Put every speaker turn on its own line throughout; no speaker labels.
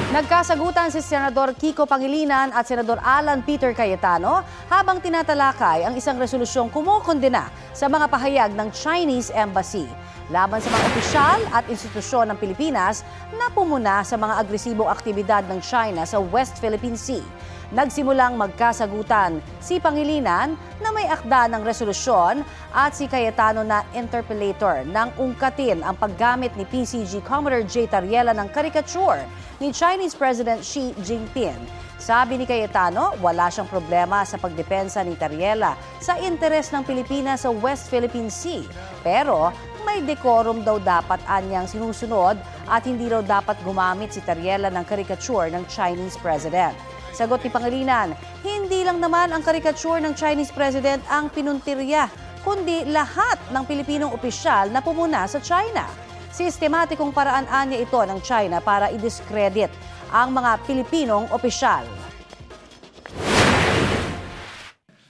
Nagkasagutan si Senador Kiko Pangilinan at Senador Alan Peter Cayetano habang tinatalakay ang isang resolusyong kumokondena sa mga pahayag ng Chinese Embassy laban sa mga opisyal at institusyon ng Pilipinas na pumuna sa mga agresibong aktibidad ng China sa West Philippine Sea. Nagsimulang magkasagutan si Pangilinan na may akda ng resolusyon at si Cayetano na interpellator nang ungkatin ang paggamit ni PCG Commodore J. Tariela ng caricature ni Chinese President Xi Jinping. Sabi ni Cayetano, wala siyang problema sa pagdepensa ni Tariela sa interes ng Pilipinas sa West Philippine Sea. Pero may decorum daw dapat anyang sinusunod at hindi raw dapat gumamit si Tariela ng caricature ng Chinese President. Sagot ni Pangilinan, hindi lang naman ang caricature ng Chinese President ang pinuntirya, kundi lahat ng Pilipinong opisyal na pumuna sa China. Sistematikong paraan anya ito ng China para i-discredit ang mga Pilipinong opisyal.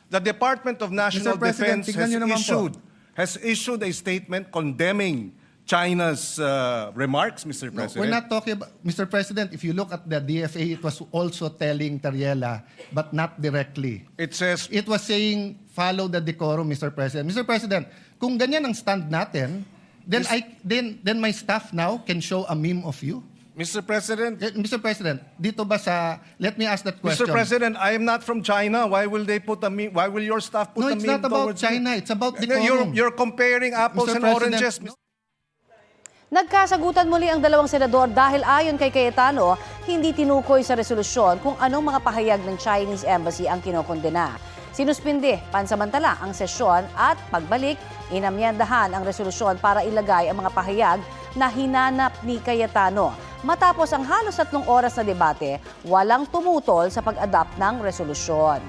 The Department of National
Mr. President,
Defense
tingnan niyo naman po.
has issued a statement condemning China's remarks, Mr.
No,
President.
we're not talking about, Mr. President, if you look at the DFA, it was also telling Tariela, but not directly.
It says,
It was saying, follow the decorum, Mr. President. Mr. President, kung ganyan ang stand natin, then my staff now can show a meme of you.
Mr. President,
Mr. President, dito ba sa, let me ask that question.
Mr. President, I am not from China. Why will they put a meme? Why will your staff put
No,
a
it's
meme
not about
towards me?
China, it's about
You're,
decorum.
you're comparing apples
Mr.
and
President,
oranges.
Nagkasagutan muli ang dalawang senador dahil ayon kay Cayetano, hindi tinukoy sa resolusyon kung anong mga pahayag ng Chinese Embassy ang kinokondena. Sinuspinde pansamantala ang sesyon at pagbalik, inamyendahan ang resolusyon para ilagay ang mga pahayag na hinanap ni Cayetano. Matapos ang halos 3 oras na debate, walang tumutol sa pag-adapt ng resolusyon.